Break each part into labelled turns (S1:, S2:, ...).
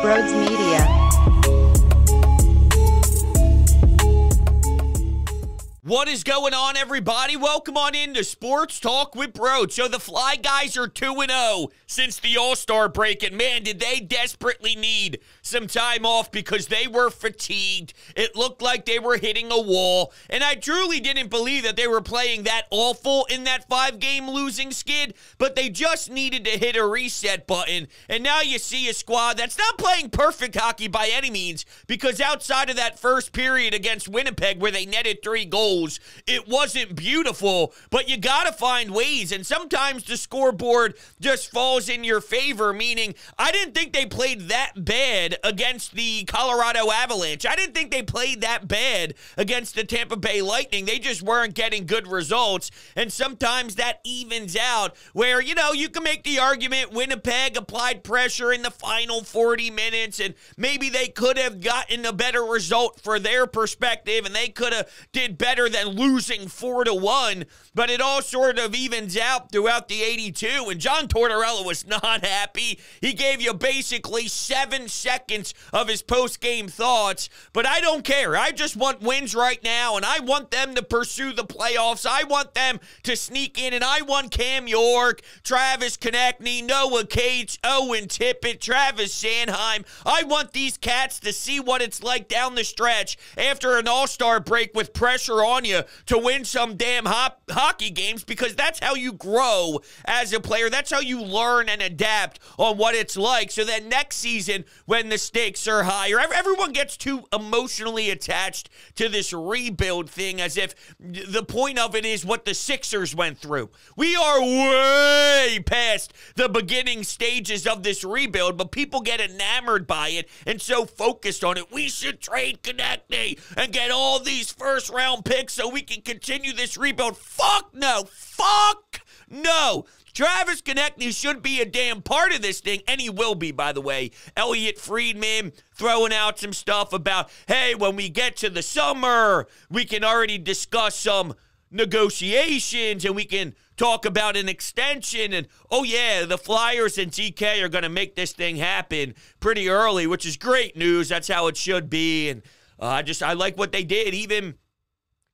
S1: Broads Media.
S2: What is going on, everybody? Welcome on into Sports Talk with Broads. So the Fly Guys are 2-0 since the All-Star break, and man, did they desperately need some time off because they were fatigued. It looked like they were hitting a wall, and I truly didn't believe that they were playing that awful in that 5-game losing skid, but they just needed to hit a reset button, and now you see a squad that's not playing perfect hockey by any means, because outside of that first period against Winnipeg where they netted 3 goals, it wasn't beautiful, but you gotta find ways, and sometimes the scoreboard just falls in your favor, meaning I didn't think they played that bad against the Colorado Avalanche. I didn't think they played that bad against the Tampa Bay Lightning. They just weren't getting good results, and sometimes that evens out where, you know, you can make the argument Winnipeg applied pressure in the final 40 minutes, and maybe they could have gotten a better result for their perspective, and they could have did better than losing 4-1, but it all sort of evens out throughout the 82, and John Tortorella was not happy. He gave you basically 7 seconds of his post-game thoughts, but I don't care. I just want wins right now, and I want them to pursue the playoffs. I want them to sneak in, and I want Cam York, Travis Konechny, Noah Cates, Owen Tippett, Travis Sanheim. I want these cats to see what it's like down the stretch after an all-star break with pressure on you to win some damn hockey games, because that's how you grow as a player. That's how you learn and adapt on what it's like, so that next season when the stakes are higher, everyone gets too emotionally attached to this rebuild thing as if the point of it is what the Sixers went through. We are way past the beginning stages of this rebuild, but people get enamored by it and so focused on it. We should trade Konechny and get all these first-round picks so we can continue this rebuild. Fuck no. Fuck no. Travis Konechny should be a damn part of this thing, and he will be, by the way. Elliot Friedman throwing out some stuff about, hey, when we get to the summer, we can already discuss some negotiations, and we can talk about an extension, and oh yeah, the Flyers and TK are going to make this thing happen pretty early, which is great news. That's how it should be, and I like what they did. Even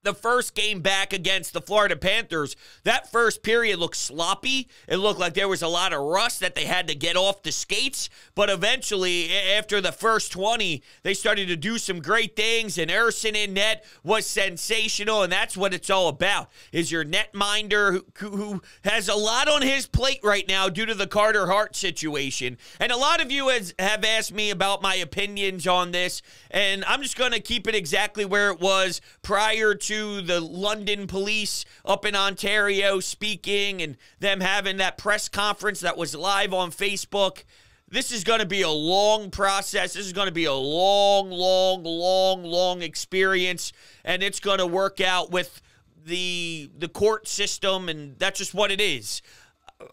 S2: the first game back against the Florida Panthers, that first period looked sloppy. It looked like there was a lot of rust that they had to get off the skates. But eventually, after the first 20, they started to do some great things, and Erson in net was sensational, and that's what it's all about, is your netminder who has a lot on his plate right now due to the Carter Hart situation. And a lot of you have asked me about my opinions on this, and I'm just going to keep it exactly where it was prior to the London police up in Ontario speaking and them having that press conference that was live on Facebook. This is going to be a long process. This is going to be a long experience, and it's going to work out with the court system, and that's just what it is.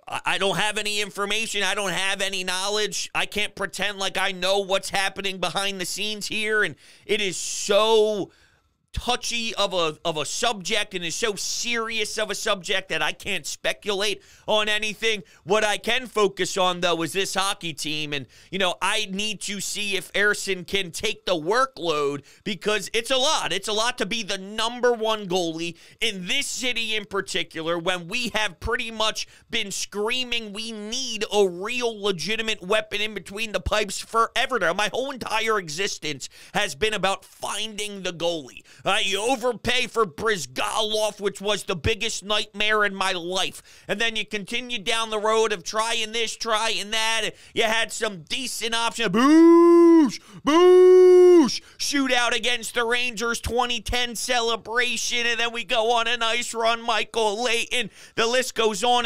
S2: I don't have any information. I don't have any knowledge. I can't pretend like I know what's happening behind the scenes here, and it is so touchy of a subject and is so serious of a subject that I can't speculate on anything. What I can focus on, though, is this hockey team, and, you know, I need to see if Erson can take the workload, because it's a lot. It's a lot to be the #1 goalie in this city in particular, when we have pretty much been screaming we need a real legitimate weapon in between the pipes forever now. My whole entire existence has been about finding the goalie. You overpay for Brizgalov, which was the biggest nightmare in my life. And then you continue down the road of trying this, trying that. You had some decent options. Boosh! Shootout against the Rangers 2010 celebration. And then we go on a nice run. Michael Layton. The list goes on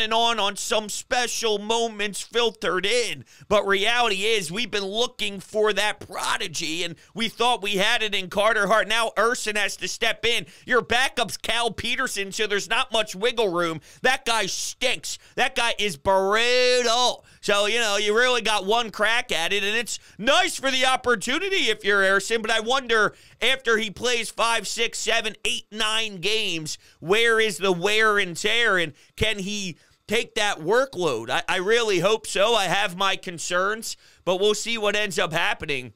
S2: some special moments filtered in. But reality is, we've been looking for that prodigy, and we thought we had it in Carter Hart. Now Erson has to step in. Your backup's Cal Peterson, so there's not much wiggle room. That guy stinks. That guy is brutal. So, you know, you really got one crack at it, and it's nice for the opportunity if you're Erson, but I wonder, after he plays 5, 6, 7, 8, 9 games, where is the wear and tear, and can he take that workload. I really hope so. I have my concerns, but we'll see what ends up happening.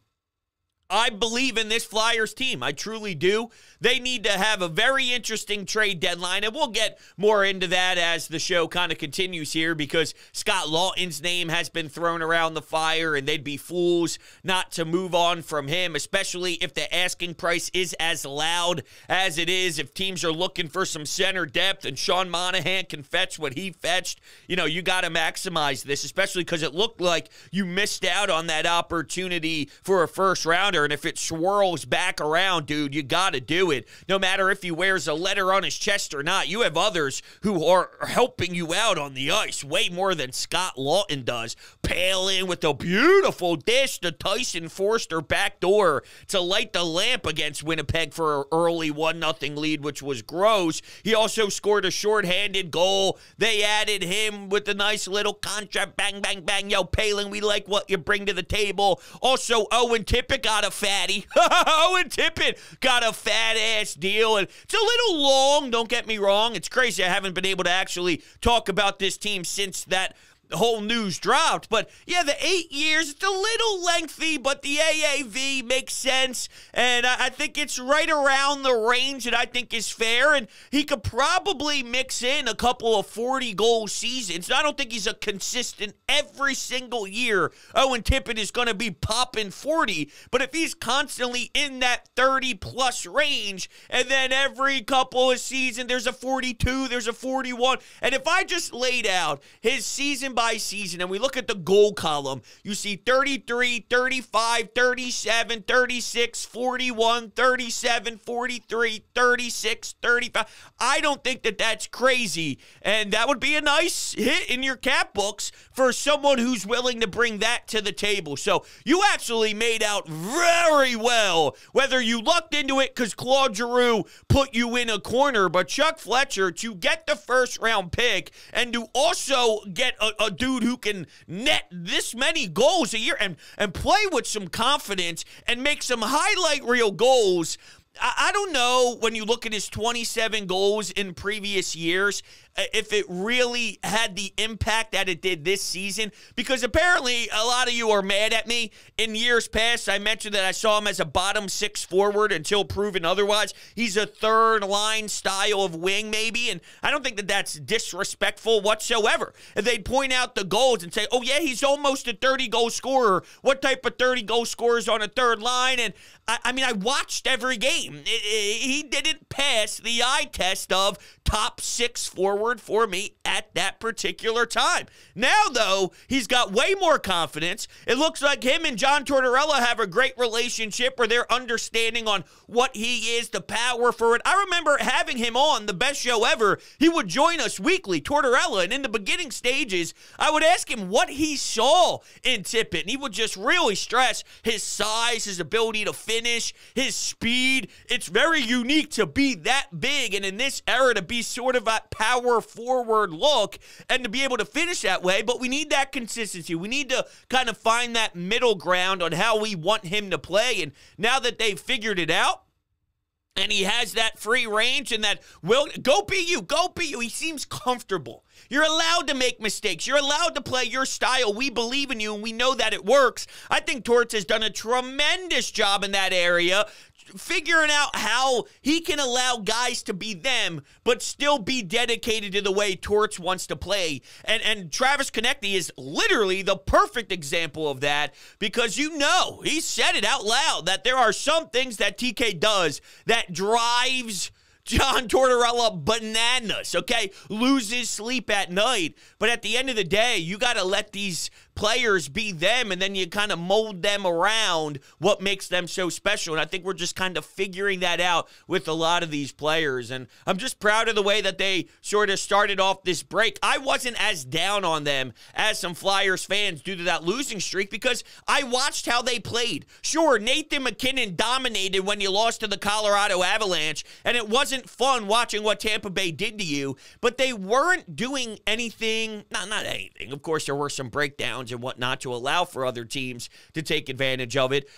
S2: I believe in this Flyers team. I truly do. They need to have a very interesting trade deadline, and we'll get more into that as the show kind of continues here, because Scott Lawton's name has been thrown around the fire, and they'd be fools not to move on from him, especially if the asking price is as loud as it is. If teams are looking for some center depth and Sean Monahan can fetch what he fetched, you got to maximize this, especially because it looked like you missed out on that opportunity for a first rounder. And if it swirls back around, dude, you got to do it. No matter if he wears a letter on his chest or not, you have others who are helping you out on the ice way more than Scott Lawton does. Palin with a beautiful dish to Tyson Forster backdoor to light the lamp against Winnipeg for an early 1-0 lead, which was gross. He also scored a shorthanded goal. They added him with a nice little contract. Bang, bang, bang. Yo, Palin, we like what you bring to the table. Also, Owen Tippett got a fatty. Owen Tippett got a fat-ass deal, and it's a little long, don't get me wrong. It's crazy I haven't been able to actually talk about this team since that whole news dropped. But yeah, the 8 years, it's a little lengthy, but the AAV makes sense, and I think it's right around the range that I think is fair, and he could probably mix in a couple of 40-goal seasons. I don't think he's a consistent every single year. Owen Tippett is going to be popping 40, but if he's constantly in that 30-plus range, and then every couple of seasons there's a 42, there's a 41, and if I just laid out his season by season and we look at the goal column, you see 33, 35, 37, 36, 41, 37, 43, 36, 35. I don't think that that's crazy, and that would be a nice hit in your cap books for someone who's willing to bring that to the table. So you actually made out very well, whether you lucked into it because Claude Giroux put you in a corner, but Chuck Fletcher, to get the first-round pick and to also get a dude who can net this many goals a year and play with some confidence and make some highlight reel goals. I don't know, when you look at his 27 goals in previous years, if it really had the impact that it did this season, because apparently a lot of you are mad at me. In years past, I mentioned that I saw him as a bottom six forward until proven otherwise. He's a third-line style of wing, maybe, and I don't think that that's disrespectful whatsoever. If they'd point out the goals and say, oh, yeah, he's almost a 30-goal scorer. What type of 30-goal scorers on a third line? And, I mean, I watched every game. He didn't pass the eye test of top six forward for me at that particular time. Now, though, he's got way more confidence. It looks like him and John Tortorella have a great relationship where they're understanding on what he is, the power forward. I remember having him on the best show ever. He would join us weekly, Tortorella, and in the beginning stages, I would ask him what he saw in Tippett, and he would just really stress his size, his ability to finish, his speed. It's very unique to be that big, and in this era to be sort of a power forward look and to be able to finish that way, but we need that consistency. We need to kind of find that middle ground on how we want him to play, and now that they've figured it out, and he has that free range and that go be you, go be you. He seems comfortable. You're allowed to make mistakes. You're allowed to play your style. We believe in you, and we know that it works. I think Torts has done a tremendous job in that area, figuring out how he can allow guys to be them, but still be dedicated to the way Torts wants to play. And Travis Konecny is literally the perfect example of that, because he said it out loud that there are some things that TK does that drives John Tortorella bananas, okay? Loses sleep at night. But at the end of the day, you got to let these players be them, and then you kind of mold them around what makes them so special. And I think we're just kind of figuring that out with a lot of these players. And I'm just proud of the way that they sort of started off this break. I wasn't as down on them as some Flyers fans due to that losing streak, because I watched how they played. Sure, Nathan McKinnon dominated when you lost to the Colorado Avalanche, and it wasn't fun watching what Tampa Bay did to you, but they weren't doing anything, not anything. Of course, there were some breakdowns and whatnot to allow for other teams to take advantage of it.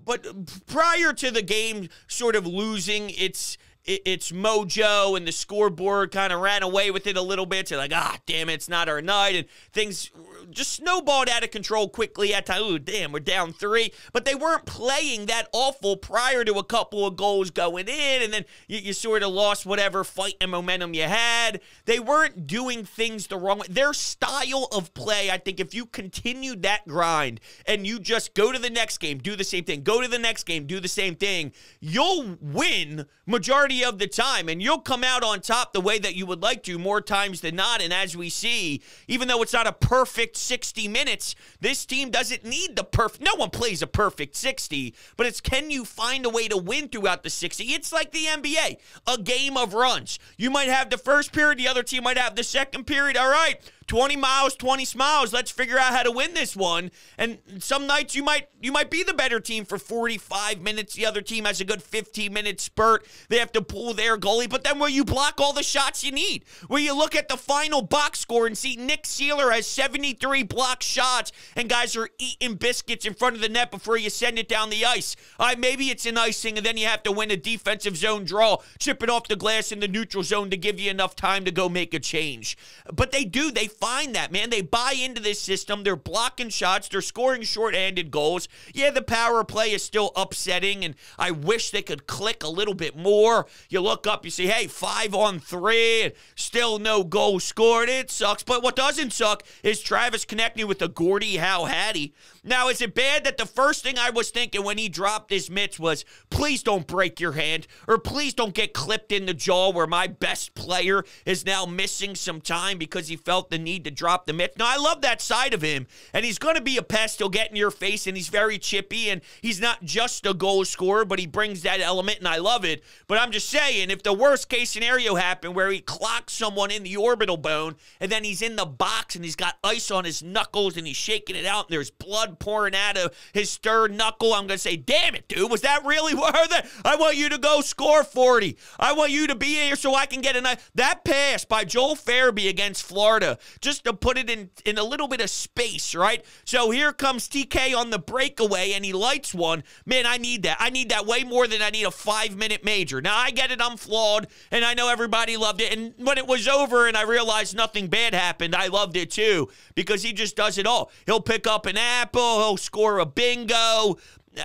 S2: But prior to the game sort of losing its it's mojo and the scoreboard kind of ran away with it a little bit. So like, damn it, it's not our night. And things just snowballed out of control quickly at time. Ooh, damn, we're down 3. But they weren't playing that awful prior to a couple of goals going in. And then you sort of lost whatever fight and momentum you had. They weren't doing things the wrong way. Their style of play, I think if you continued that grind and you just go to the next game, do the same thing, go to the next game, do the same thing, you'll win majority of the time, and you'll come out on top the way that you would like to more times than not. And as we see, even though it's not a perfect 60 minutes, this team doesn't need the perfect. No one plays a perfect 60, but it's can you find a way to win throughout the 60? It's like the NBA, a game of runs. You might have the first period, the other team might have the second period. All right, 20 miles, 20 smiles. Let's figure out how to win this one. And some nights you might be the better team for 45 minutes. The other team has a good 15-minute spurt. They have to pull their goalie. But then will you block all the shots you need? Will you look at the final box score and see Nick Seeler has 73 blocked shots and guys are eating biscuits in front of the net before you send it down the ice? Maybe it's an icing and then you have to win a defensive zone draw, chip it off the glass in the neutral zone to give you enough time to go make a change. But they find that, man. They buy into this system. They're blocking shots. They're scoring shorthanded goals. Yeah, the power play is still upsetting, and I wish they could click a little bit more. You look up, you see, hey, 5 on 3, and still no goal scored. It sucks. But what doesn't suck is Travis connecting with the Gordie Howe Hattie. Now, is it bad that the first thing I was thinking when he dropped his mitts was, please don't break your hand, or please don't get clipped in the jaw where my best player is now missing some time because he felt the need to drop the mitts. Now, I love that side of him, and he's going to be a pest. He'll get in your face, and he's very chippy, and he's not just a goal scorer, but he brings that element, and I love it. But I'm just saying, if the worst-case scenario happened where he clocks someone in the orbital bone, and then he's in the box, and he's got ice on his knuckles, and he's shaking it out, and there's blood pouring out of his third knuckle, I'm going to say, damn it, dude, was that really worth it? I want you to go score 40. I want you to be here so I can get that pass by Joel Farabee against Florida, just to put it in a little bit of space, right? So here comes TK on the breakaway, and he lights one. Man, I need that. I need that way more than I need a 5-minute major. Now, I get it. I'm flawed, and I know everybody loved it. And when it was over and I realized nothing bad happened, I loved it too, because he just does it all. He'll pick up an apple. He'll score a bingo.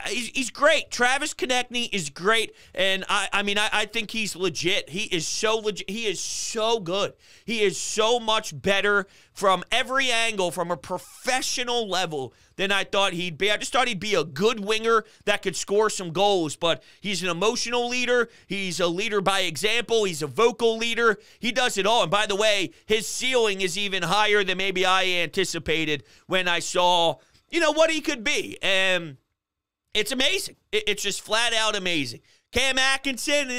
S2: He's great. Travis Konechny is great, and I think he's legit. He is so legit. He is so good. He is so much better from every angle, from a professional level, than I thought he'd be. I just thought he'd be a good winger that could score some goals, but he's an emotional leader. He's a leader by example. He's a vocal leader. He does it all, and by the way, his ceiling is even higher than maybe I anticipated when I saw, what he could be, and it's amazing. It's just flat out amazing. Cam Atkinson, him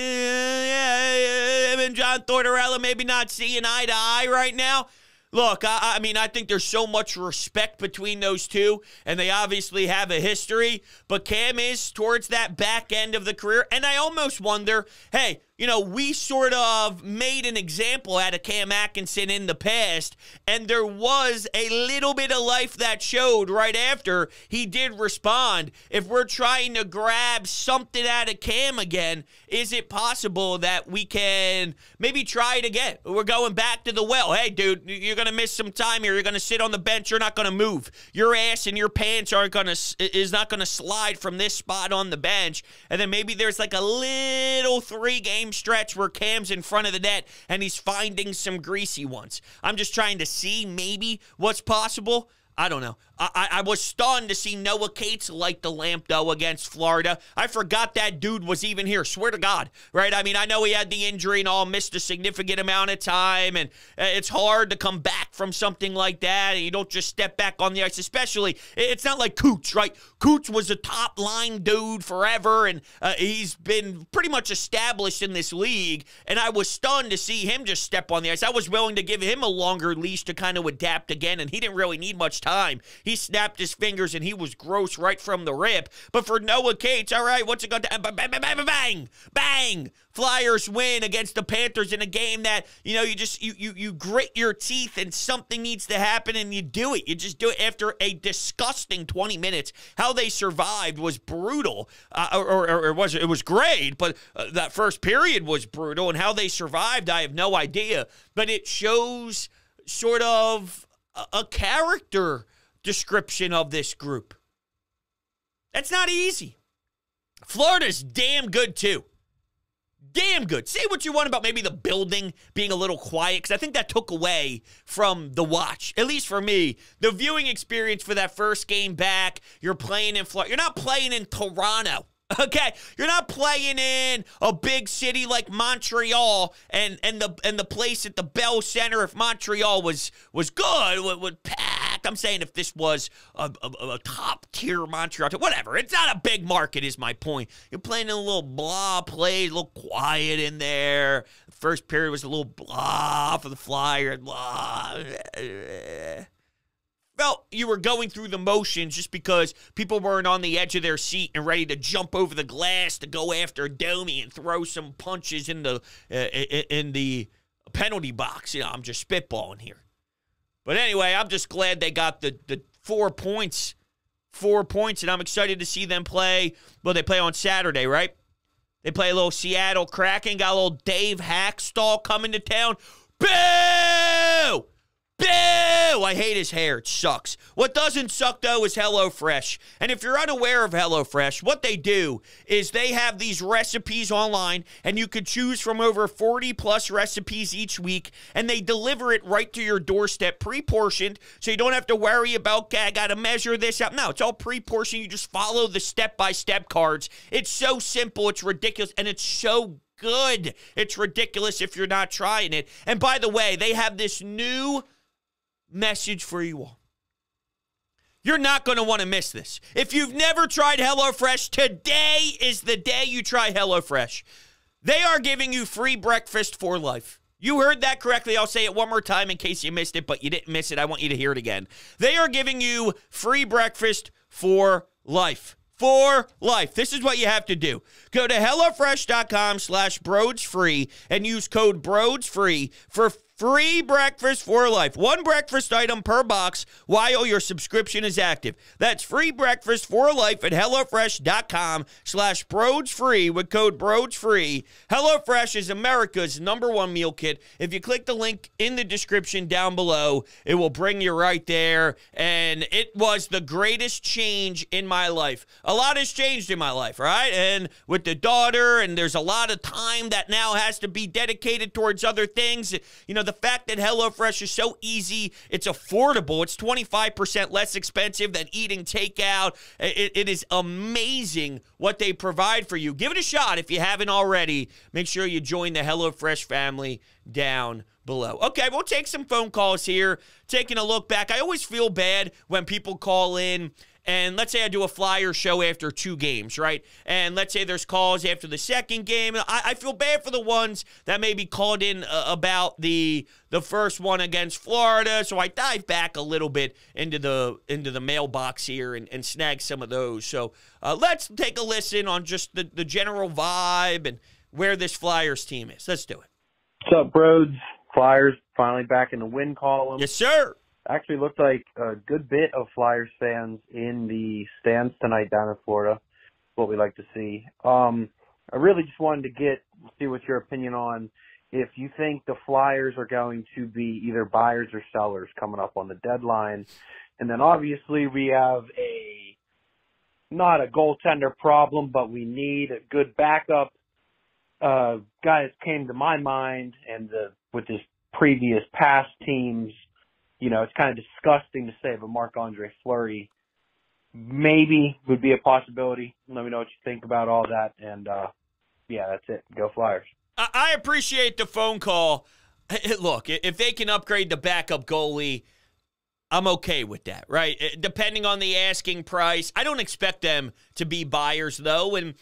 S2: and John Tortorella maybe not seeing eye to eye right now. Look, I think there's so much respect between those two, and they obviously have a history, but Cam is towards that back end of the career, and I almost wonder, hey, we sort of made an example out of Cam Atkinson in the past, and there was a little bit of life that showed right after he did respond. If we're trying to grab something out of Cam again, is it possible that we can maybe try it again? We're going back to the well. Hey, dude, you're going to miss some time here. You're going to sit on the bench. You're not going to move. Your ass and your pants is not going to slide from this spot on the bench. And then maybe there's like a little 3-game stretch where Cam's in front of the net and he's finding some greasy ones. I'm just trying to see maybe what's possible. I don't know. I was stunned to see Noah Cates light the lamp, though, against Florida. I forgot that dude was even here. Swear to God, right? I know he had the injury and all, missed a significant amount of time, and it's hard to come back from something like that, and you don't just step back on the ice, especially, it's not like Coots, right? Coots was a top-line dude forever, and he's been pretty much established in this league, and I was stunned to see him just step on the ice. I was willing to give him a longer leash to kind of adapt again, and he didn't really need much time. He he snapped his fingers and he was gross right from the rip. But for Noah Cates, all right, what's it going to bang, bang, bang, bang, bang, bang. Flyers win against the Panthers in a game that, you grit your teeth and something needs to happen and you do it. You just do it after a disgusting 20 minutes. How they survived was brutal, it was great, but that first period was brutal, and how they survived, I have no idea. But it shows sort of a character description of this group. That's not easy. Florida's damn good, too. Damn good. Say what you want about maybe the building being a little quiet, because I think that took away from the watch, at least for me. The viewing experience for that first game back, you're playing in Florida. You're not playing in Toronto. Okay, you're not playing in a big city like Montreal, and the place at the Bell Center. If Montreal was good, would pack. I'm saying if this was a top tier Montreal, whatever. It's not a big market, is my point. You're playing in a little blah play, a little quiet in there. The first period was a little blah for the Flyers. Blah. Felt you were going through the motions just because people weren't on the edge of their seat and ready to jump over the glass to go after Domi and throw some punches in the penalty box. I'm just spitballing here. But anyway, I'm just glad they got the 4 points. 4 points, and I'm excited to see them play. Well, they play on Saturday, right? They play a little Seattle Kraken. Got a little Dave Hackstall coming to town. Boo! Boo! I hate his hair. It sucks. What doesn't suck, though, is HelloFresh. And if you're unaware of HelloFresh, what they do is they have these recipes online, and you could choose from over 40-plus recipes each week, and they deliver it right to your doorstep, pre-portioned, so you don't have to worry about, okay, I got to measure this out. No, it's all pre-portioned. You just follow the step-by-step cards. It's so simple. It's ridiculous, and it's so good. It's ridiculous if you're not trying it. And by the way, they have this new message for you all. You're not going to want to miss this. If you've never tried HelloFresh, today is the day you try HelloFresh. They are giving you free breakfast for life. You heard that correctly. I'll say it one more time in case you missed it, but you didn't miss it. I want you to hear it again. They are giving you free breakfast for life. For life. This is what you have to do. Go to HelloFresh.com/BroadsFree and use code BroadsFree for free breakfast for life. One breakfast item per box while your subscription is active. That's free breakfast for life at HelloFresh.com/BroadsFree with code BroadsFree. HelloFresh is America's #1 meal kit. If you click the link in the description down below, it will bring you right there. And it was the greatest change in my life. A lot has changed in my life, right? And with the daughter, and there's a lot of time that now has to be dedicated towards other things. The fact that HelloFresh is so easy, it's affordable, it's 25% less expensive than eating takeout. It is amazing what they provide for you. Give it a shot if you haven't already. Make sure you join the HelloFresh family down below. Okay, we'll take some phone calls here. Taking a look back, I always feel bad when people call in. And let's say I do a Flyer show after 2 games, right? And let's say there's calls after the second game. I feel bad for the ones that maybe called in about the first one against Florida. So I dive back a little bit into the mailbox here and snag some of those. So let's take a listen on just the general vibe and where this Flyers team is. Let's do it.
S1: What's up, Broads? Flyers finally back in the win column.
S2: Yes, sir.
S1: Actually looked like a good bit of Flyers fans in the stands tonight down in Florida. What we like to see. I really just wanted to see what your opinion on if you think the Flyers are going to be either buyers or sellers coming up on the deadline. And then obviously we have not a goaltender problem, but we need a good backup. Guy that came to my mind, and with his previous past teams, it's kind of disgusting to say, but Marc-Andre Fleury maybe would be a possibility. Let me know what you think about all that. And, yeah, that's it. Go Flyers.
S2: I appreciate the phone call. Look, if they can upgrade the backup goalie, I'm okay with that, right? Depending on the asking price. I don't expect them to be buyers, though, and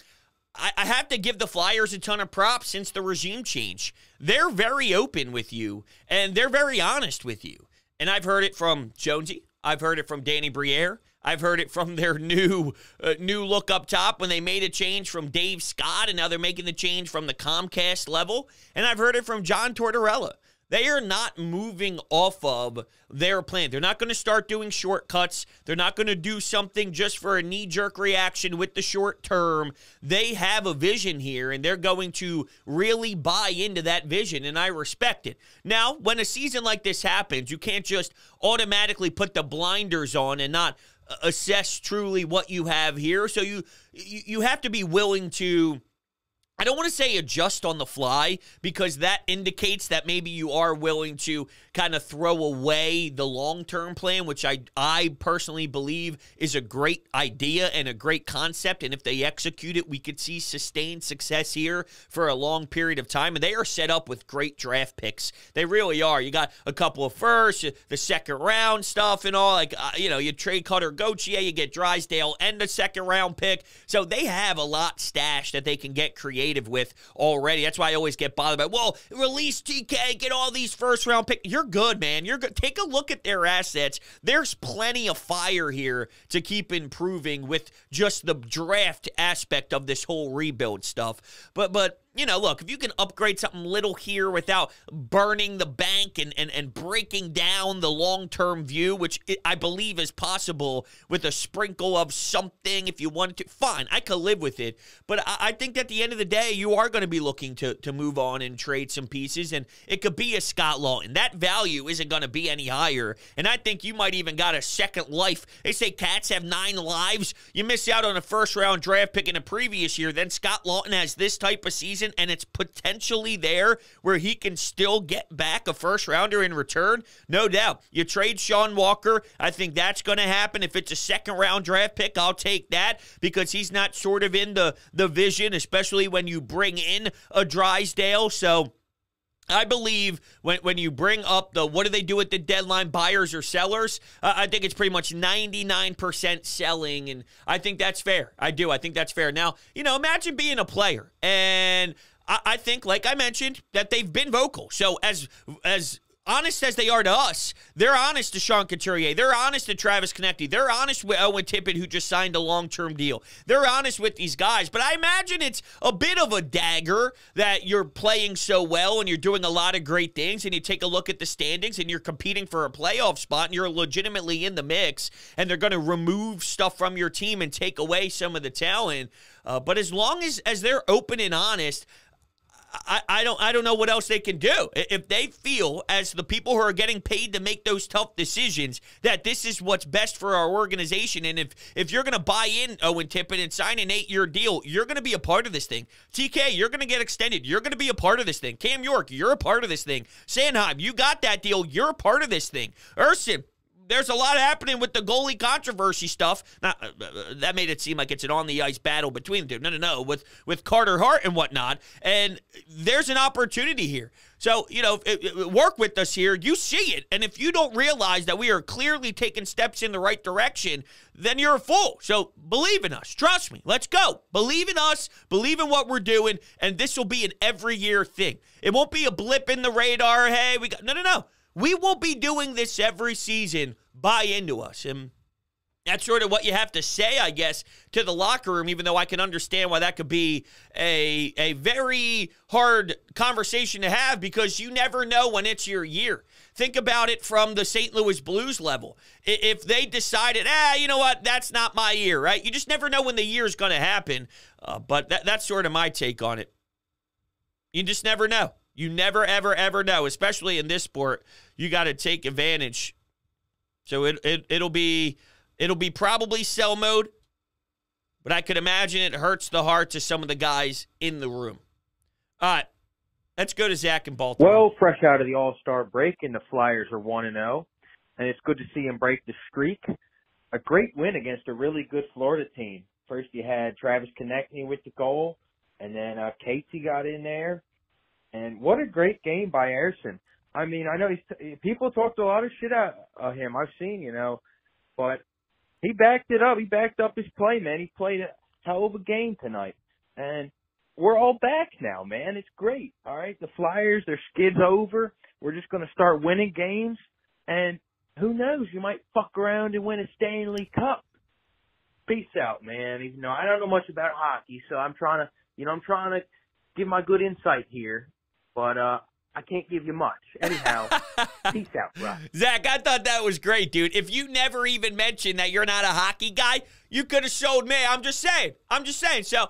S2: I have to give the Flyers a ton of props since the regime change. They're very open with you, and they're very honest with you. And I've heard it from Jonesy. I've heard it from Danny Briere. I've heard it from their new look up top when they made a change from Dave Scott, and now they're making the change from the Comcast level. And I've heard it from John Tortorella. They are not moving off of their plan. They're not going to start doing shortcuts. They're not going to do something just for a knee-jerk reaction with the short term. They have a vision here, and they're going to really buy into that vision, and I respect it. Now, when a season like this happens, you can't just automatically put the blinders on and not assess truly what you have here. So you have to be willing to, I don't want to say adjust on the fly, because that indicates that maybe you are willing to kind of throw away the long-term plan, which I personally believe is a great idea and a great concept. And if they execute it, we could see sustained success here for a long period of time. And they are set up with great draft picks. They really are. You got a couple of firsts, the second round stuff and all. Like, you trade Cutter Gauthier, you get Drysdale and a second round pick. So they have a lot stashed that they can get creative with already. That's why I always get bothered by, well, release TK, get all these first-round picks. You're good, man. You're good. Take a look at their assets. There's plenty of fire here to keep improving with just the draft aspect of this whole rebuild stuff. But look, if you can upgrade something little here without burning the bank and breaking down the long-term view, which I believe is possible with a sprinkle of something if you wanted to, fine, I could live with it. But I think at the end of the day, you are going to be looking to move on and trade some pieces, and it could be a Scott Lawton. That value isn't going to be any higher, and I think you might even got a second life. They say cats have 9 lives. You miss out on a first-round draft pick in a previous year, then Scott Lawton has this type of season, and it's potentially there where he can still get back a first-rounder in return, no doubt. You trade Sean Walker, I think that's going to happen. If it's a second-round draft pick, I'll take that, because he's not sort of in the vision, especially when you bring in a Drysdale. So I believe when you bring up the what do they do at the deadline, buyers or sellers, I think it's pretty much 99% selling, and I think that's fair. I do. I think that's fair. Now, imagine being a player, and I think, like I mentioned, that they've been vocal. So as honest as they are to us, they're honest to Sean Couturier. They're honest to Travis Konecny. They're honest with Owen Tippett, who just signed a long-term deal. They're honest with these guys. But I imagine it's a bit of a dagger that you're playing so well and you're doing a lot of great things, and you take a look at the standings and you're competing for a playoff spot and you're legitimately in the mix, and they're going to remove stuff from your team and take away some of the talent. But as long as they're open and honest, I don't know what else they can do. If they feel, as the people who are getting paid to make those tough decisions, that this is what's best for our organization, and if you're going to buy in Owen Tippett and sign an 8-year deal, you're going to be a part of this thing. TK, you're going to get extended. You're going to be a part of this thing. Cam York, you're a part of this thing. Sanheim, you got that deal. You're a part of this thing. Urson, there's a lot happening with the goalie controversy stuff. Now, that made it seem like it's an on-the-ice battle between the two. No. With Carter Hart and whatnot. And there's an opportunity here. So, work with us here. You see it. And if you don't realize that we are clearly taking steps in the right direction, then you're a fool. So believe in us. Trust me. Let's go. Believe in us. Believe in what we're doing. And this will be an every-year thing. It won't be a blip in the radar. Hey, we got... No. We won't be doing this every season. Buy into us. And that's sort of what you have to say, I guess, to the locker room, even though I can understand why that could be a very hard conversation to have, because you never know when it's your year. Think about it from the St. Louis Blues level. If they decided, you know what, that's not my year, right? You just never know when the year is going to happen. But that's sort of my take on it. You just never know. You never, ever, ever know, especially in this sport. You got to take advantage. So it'll be probably sell mode, but I could imagine it hurts the hearts of some of the guys in the room. All right, let's go to Zach in Baltimore.
S1: Well, fresh out of the All-Star break, and the Flyers are 1-0, and it's good to see them break the streak. A great win against a really good Florida team. First you had Travis Konecny with the goal, and then Casey got in there. And what a great game by Ersson. I mean, I know people talked a lot of shit out of him. I've seen, but he backed it up. He backed up his play, man. He played a hell of a game tonight. And we're all back now, man. It's great. All right. The Flyers, their skid's over. We're just going to start winning games. And
S3: who knows? You might fuck around and win a Stanley Cup. Peace out, man. Even though I don't know much about hockey, so I'm trying to give my good insight here, but I can't give you much. Anyhow, peace out, bro.
S2: Zach, I thought that was great, dude. If you never even mentioned that you're not a hockey guy, you could have showed me. I'm just saying. So,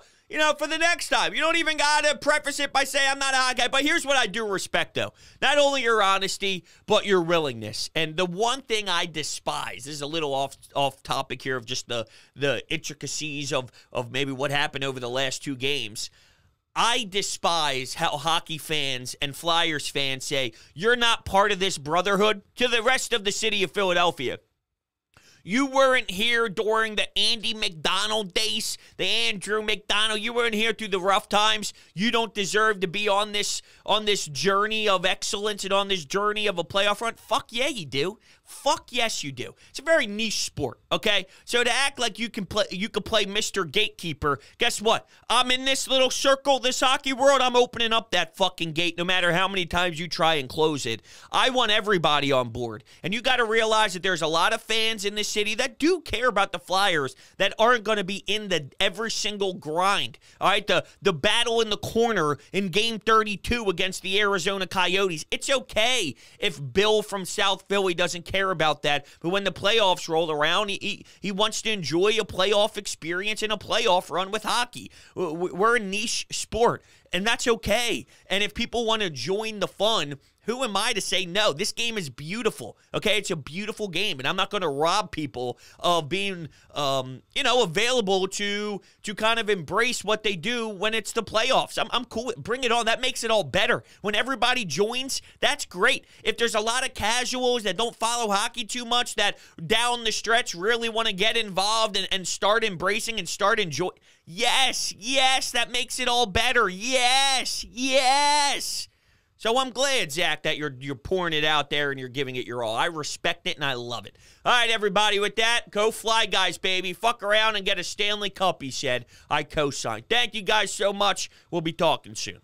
S2: for the next time, you don't even got to preface it by saying I'm not a hockey guy. But here's what I do respect, though. Not only your honesty, but your willingness. And the one thing I despise, this is a little off topic here of just the intricacies of maybe what happened over the last 2 games. I despise how hockey fans and Flyers fans say, you're not part of this brotherhood to the rest of the city of Philadelphia. You weren't here during the Andy McDonald days, the Andrew McDonald. You weren't here through the rough times. You don't deserve to be on this journey of excellence and on this journey of a playoff run. Fuck yeah, you do. Fuck yes, you do. It's a very niche sport, okay? So to act like you could play Mr. Gatekeeper, guess what? I'm in this little circle, this hockey world. I'm opening up that fucking gate no matter how many times you try and close it. I want everybody on board. And you got to realize that there's a lot of fans in this city that do care about the Flyers that aren't going to be in the every single grind. All right, the battle in the corner in Game 32 against the Arizona Coyotes. It's okay if Bill from South Philly doesn't care about that, but when the playoffs roll around, he wants to enjoy a playoff experience and a playoff run with hockey. We're a niche sport, and that's okay. And if people want to join the fun, who am I to say no? This game is beautiful, okay? It's a beautiful game, and I'm not going to rob people of being, available to kind of embrace what they do when it's the playoffs. I'm cool with bring it on. That makes it all better. When everybody joins, that's great. If there's a lot of casuals that don't follow hockey too much, that down the stretch really want to get involved and start embracing and start enjoying, yes, that makes it all better. Yes. So I'm glad, Zach, that you're pouring it out there and you're giving it your all. I respect it and I love it. All right, everybody, with that, go Fly Guys, baby. Fuck around and get a Stanley Cup, he said. I co-signed. Thank you guys so much. We'll be talking soon.